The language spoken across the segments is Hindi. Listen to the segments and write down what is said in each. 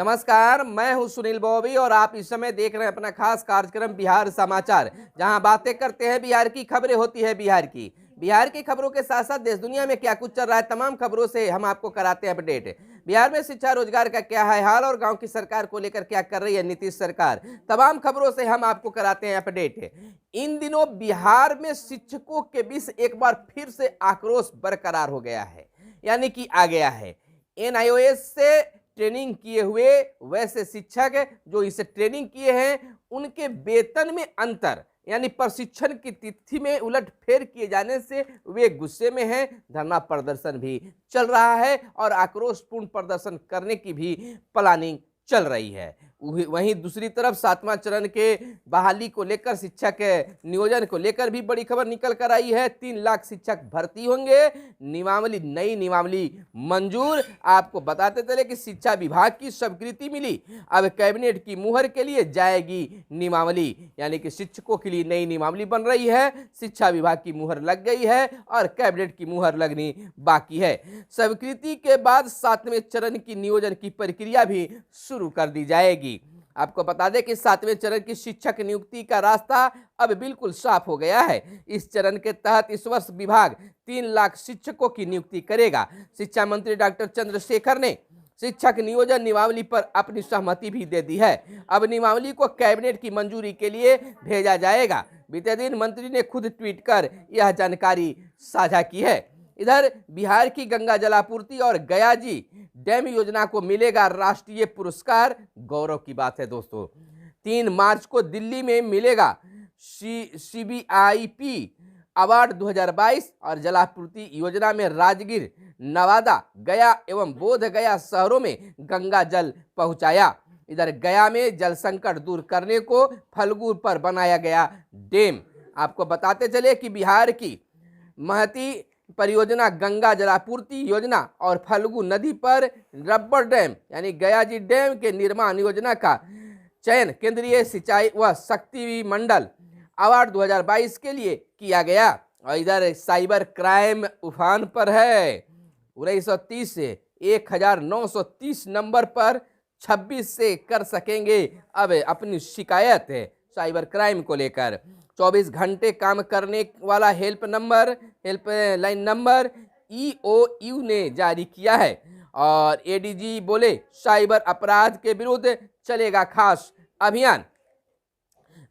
नमस्कार, मैं हूं सुनील बॉबी और आप इस समय देख रहे हैं अपना खास कार्यक्रम बिहार समाचार, जहां बातें करते हैं बिहार की, खबरें होती है बिहार की खबरों के साथ साथ देश दुनिया में क्या कुछ चल रहा है तमाम खबरों से हम आपको कराते हैं अपडेट। बिहार में शिक्षा रोजगार का क्या है हाल और गांव की सरकार को लेकर क्या कर रही है नीतीश सरकार, तमाम खबरों से हम आपको कराते हैं अपडेट। इन दिनों बिहार में शिक्षकों के बीच एक बार फिर से आक्रोश बरकरार हो गया है, यानी कि आ गया है। एनआईओएस से ट्रेनिंग किए हुए वैसे शिक्षक जो इसे ट्रेनिंग किए हैं उनके वेतन में अंतर यानी प्रशिक्षण की तिथि में उलटफेर किए जाने से वे गुस्से में हैं। धरना प्रदर्शन भी चल रहा है और आक्रोशपूर्ण प्रदर्शन करने की भी प्लानिंग चल रही है। वहीं दूसरी तरफ 7वां चरण के बहाली को लेकर, शिक्षक नियोजन को लेकर भी बड़ी खबर निकल कर आई है। 3 लाख शिक्षक भर्ती होंगे, नई नियमावली मंजूर। आपको बताते चले कि शिक्षा विभाग की स्वीकृति मिली, अब कैबिनेट की मुहर के लिए जाएगी नियमावली, यानी कि शिक्षकों के लिए नई नियमावली बन रही है। शिक्षा विभाग की मुहर लग गई है और कैबिनेट की मुहर लगनी बाकी है। स्वीकृति के बाद 7वें चरण की नियोजन की प्रक्रिया भी शुरू कर दी जाएगी। आपको बता दें कि 7वें चरण की शिक्षक नियुक्ति का रास्ता अब बिल्कुल साफ हो गया है। इस चरण के तहत इस वर्ष विभाग 3 लाख शिक्षकों की नियुक्ति करेगा। शिक्षा मंत्री डॉक्टर चंद्रशेखर ने शिक्षक नियोजन नियमावली पर अपनी सहमति भी दे दी है। अब नियमावली को कैबिनेट की मंजूरी के लिए भेजा जाएगा। बीते दिन मंत्री ने खुद ट्वीट कर यह जानकारी साझा की है। इधर बिहार की गंगा जलापूर्ति और गयाजी डैम योजना को मिलेगा राष्ट्रीय पुरस्कार। गौरव की बात है दोस्तों। 3 मार्च को दिल्ली में मिलेगा CBIP अवार्ड 2022 और जलापूर्ति योजना में राजगीर, नवादा, गया एवं बोध गया शहरों में गंगा जल पहुंचाया। इधर गया में जल संकट दूर करने को फल्गु पर बनाया गया डैम। आपको बताते चले कि बिहार की महती परियोजना गंगा जलापूर्ति योजना और फल्गु नदी पर रबर डैम यानी गयाजी डैम के निर्माण योजना का चयन केंद्रीय सिंचाई व शक्ति मंडल अवार्ड 2022 के लिए किया गया। और इधर साइबर क्राइम उफान पर है। 1930 से 1930 नंबर पर 26 से कर सकेंगे अब अपनी शिकायत है साइबर क्राइम को लेकर। 24 घंटे काम करने वाला हेल्पलाइन नंबर EOU ने जारी किया है। और ADG बोले साइबर अपराध के विरुद्ध चलेगा खास अभियान।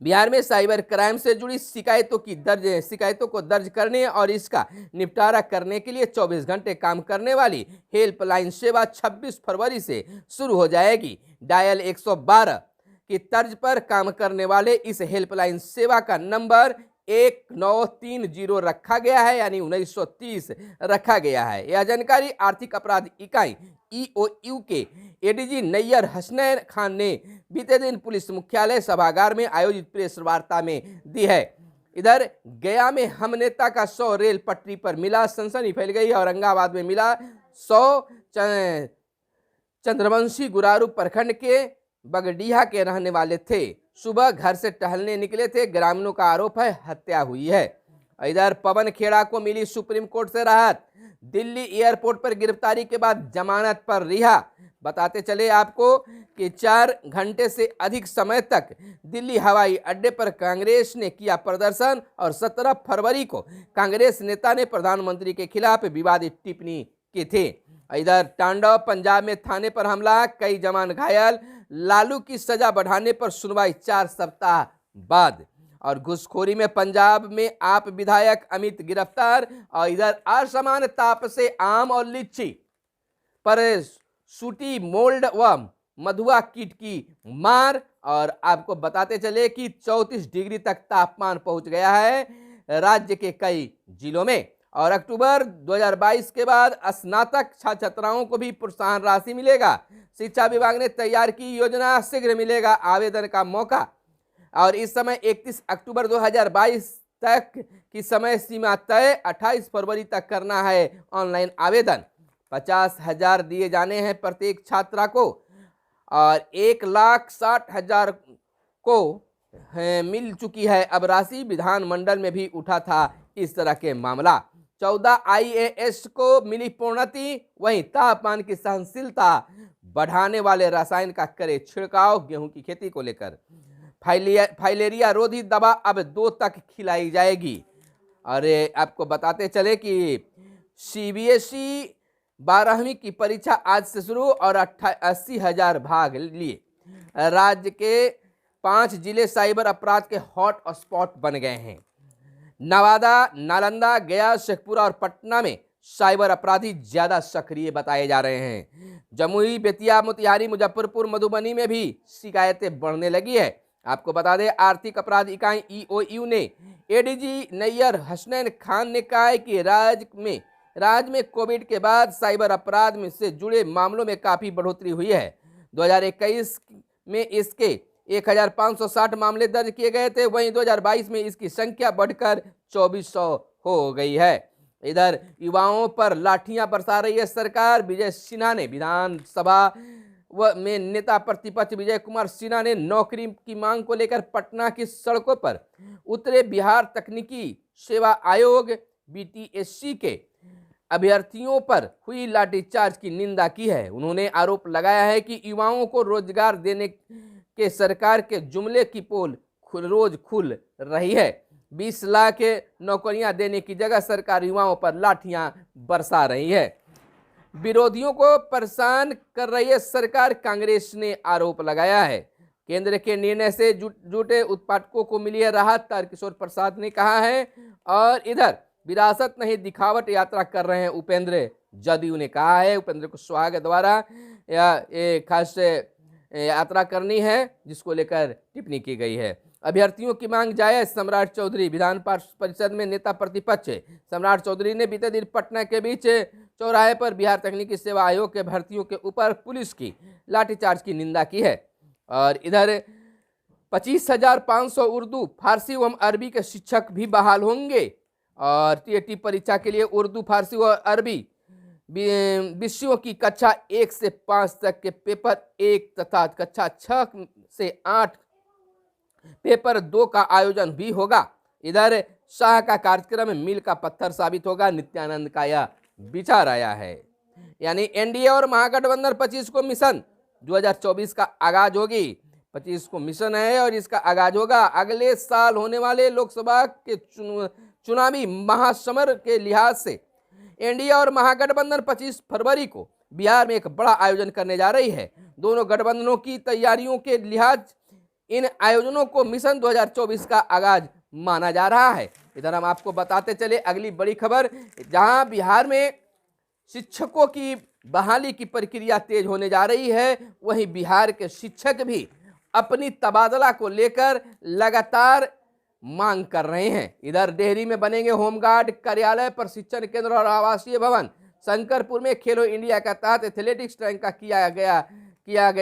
बिहार में साइबर क्राइम से जुड़ी शिकायतों को दर्ज करने और इसका निपटारा करने के लिए 24 घंटे काम करने वाली हेल्पलाइन सेवा 26 फरवरी से शुरू हो जाएगी। डायल 112 की तर्ज पर काम करने वाले इस हेल्पलाइन सेवा का नंबर 1930 रखा गया है, यानी 1930 रखा गया है। यह जानकारी आर्थिक अपराध इकाई EOU के ADG नैयर हसनैन खान ने बीते दिन पुलिस मुख्यालय सभागार में आयोजित प्रेस वार्ता में दी है। इधर गया में हम नेता का 100 रेल पटरी पर मिला, सनसनी फैल गई। औरंगाबाद में मिला 100 चंद्रवंशी गुरारू प्रखंड के बगडीहा के रहने वाले थे। सुबह घर से टहलने निकले थे। ग्रामीणों का आरोप है हत्या हुई है। इधर पवन खेड़ा को मिली सुप्रीम कोर्ट से राहत। दिल्ली एयरपोर्ट पर गिरफ्तारी के बाद जमानत पर रिहा। बताते चले आपको कि 4 घंटे से अधिक समय तक दिल्ली हवाई अड्डे पर कांग्रेस ने किया प्रदर्शन और 17 फरवरी को कांग्रेस नेता ने प्रधानमंत्री के खिलाफ विवादित टिप्पणी की थी। इधर तांडव पंजाब में थाने पर हमला, कई जवान घायल। लालू की सजा बढ़ाने पर सुनवाई 4 सप्ताह बाद। और घुसखोरी में पंजाब में आप विधायक अमित गिरफ्तार। और इधर असमान ताप से आम और लीची पर सूटी मोल्ड व मधुआ कीट की मार। और आपको बताते चले कि 34 डिग्री तक तापमान पहुंच गया है राज्य के कई जिलों में। और अक्टूबर 2022 के बाद स्नातक छात्र छात्राओं को भी प्रोत्साहन राशि मिलेगा। शिक्षा विभाग ने तैयार की योजना, शीघ्र मिलेगा आवेदन का मौका। और इस समय 31 अक्टूबर 2022 तक की समय सीमा तय, 28 फरवरी तक करना है ऑनलाइन आवेदन। 50,000 दिए जाने हैं प्रत्येक छात्रा को और 1,60,000 को मिल चुकी है अब राशि। विधानमंडल में भी उठा था इस तरह के मामला। 14 IAS को मिली प्रोन्नति, वहीं तापमान की सहनशीलता बढ़ाने वाले रसायन का करे छिड़काव। गेहूं की खेती को लेकर फाइलेरिया रोधी दवा अब 2 तक खिलाई जाएगी। और आपको बताते चले कि सीबीएसई 12वीं की परीक्षा आज से शुरू और 80,000 भाग लिए। राज्य के 5 जिले साइबर अपराध के हॉट स्पॉट बन गए हैं। नवादा, नालंदा, गया, शेखपुरा और पटना में साइबर अपराधी ज्यादा सक्रिय बताए जा रहे हैं। जमुई, बेतिया, मोतिहारी, मुजफ्फरपुर, मधुबनी में भी शिकायतें बढ़ने लगी है। आपको बता दें, आर्थिक अपराध इकाई ईओयू ने एडीजी नैयर हसनैन खान ने कहा है कि राज्य में कोविड के बाद साइबर अपराध में से जुड़े मामलों में काफी बढ़ोतरी हुई है। 2021 में इसके 1560 मामले दर्ज किए गए थे, वहीं 2022 में इसकी संख्या बढ़कर 2400 हो गई है। इधर युवाओं पर लाठियां बरसा रही है सरकार। विजय सिन्हा ने विधानसभा में नेता प्रतिपक्ष विजय कुमार सिन्हा ने नौकरी की मांग को लेकर पटना की सड़कों पर उतरे। बिहार तकनीकी सेवा आयोग बीटीएससी के अभ्यर्थियों पर हुई लाठीचार्ज की निंदा की है। उन्होंने आरोप लगाया है कि युवाओं को रोजगार देने के सरकार के जुमले की पोल रोज खुल रही है। 20 लाख नौकरियां देने की जगह सरकार युवाओं पर लाठियां बरसा रही है। विरोधियों को परेशान कर रही है सरकार, कांग्रेस ने आरोप लगाया है। केंद्र के निर्णय से जुटे उत्पादकों को मिली है राहत, तारकिशोर प्रसाद ने कहा है। और इधर विरासत नहीं दिखावट यात्रा कर रहे हैं उपेंद्र, जदयू ने कहा है। उपेंद्र कुशवाहा के द्वारा खास यात्रा करनी है, जिसको लेकर टिप्पणी की गई है। अभ्यर्थियों की मांग जायज, सम्राट चौधरी। विधान परिषद में नेता प्रतिपक्ष सम्राट चौधरी ने बीते दिन पटना के बीच चौराहे पर बिहार तकनीकी सेवा आयोग के भर्तियों के ऊपर पुलिस की लाठीचार्ज की निंदा की है। और इधर 25,500 उर्दू, फारसी एवं अरबी के शिक्षक भी बहाल होंगे। और टीएटी परीक्षा के लिए उर्दू, फारसी और अरबी विषयों की कक्षा 1 से 5 तक के पेपर 1 तथा कक्षा 6 से 8 पेपर 2 का आयोजन भी होगा। इधर शाह का कार्यक्रम मील का पत्थर साबित होगा, नित्यानंद का यह विचार आया है। यानी एनडीए और महागठबंधन 25 को मिशन 2024 का आगाज होगी। 25 को मिशन है और इसका आगाज होगा। अगले साल होने वाले लोकसभा के चुनावी महासमर के लिहाज से एनडीए और महागठबंधन 25 फरवरी को बिहार में एक बड़ा आयोजन करने जा रही है। दोनों गठबंधनों की तैयारियों के लिहाज इन आयोजनों को मिशन 2024 का आगाज माना जा रहा है। इधर हम आपको बताते चले अगली बड़ी खबर, जहां बिहार में शिक्षकों की बहाली की प्रक्रिया तेज होने जा रही है, वहीं बिहार के शिक्षक भी अपनी तबादला को लेकर लगातार मांग कर रहे हैं। इधर डेहरी में बनेंगे होमगार्ड कार्यालय, प्रशिक्षण केंद्र और आवासीय भवन। शंकरपुर में खेलो इंडिया के तहत एथलेटिक्स ट्रैक का किया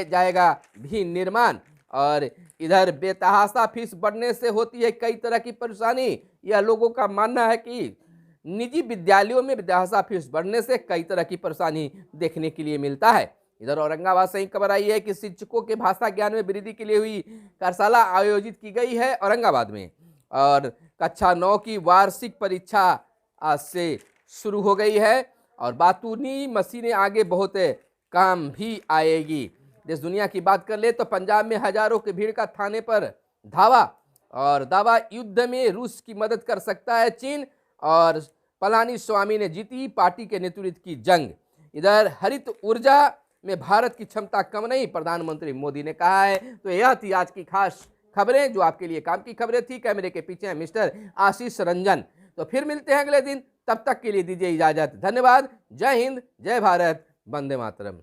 जाएगा भी निर्माण। और इधर बेतहाशा फीस बढ़ने से होती है कई तरह की परेशानी। यह लोगों का मानना है कि निजी विद्यालयों में बेतहाशा फीस बढ़ने से कई तरह की परेशानी देखने के लिए मिलता है। इधर औरंगाबाद से ही खबर आई है कि शिक्षकों के भाषा ज्ञान में वृद्धि के लिए हुई कार्यशाला आयोजित की गई है औरंगाबाद में। और कक्षा 9 की वार्षिक परीक्षा आज से शुरू हो गई है और बातूनी मशीनें आगे बहुत काम भी आएगी। देश दुनिया की बात कर ले तो पंजाब में हजारों की भीड़ का थाने पर धावा, और दावा युद्ध में रूस की मदद कर सकता है चीन। और पलानी स्वामी ने जीती पार्टी के नेतृत्व की जंग। इधर हरित ऊर्जा में भारत की क्षमता कम नहीं, प्रधानमंत्री मोदी ने कहा है। तो यह थी आज की खास खबरें जो आपके लिए काम की खबरें थी। कैमरे के पीछे हैं मिस्टर आशीष रंजन। तो फिर मिलते हैं अगले दिन, तब तक के लिए दीजिए इजाजत। धन्यवाद। जय हिंद, जय भारत, वंदे मातरम।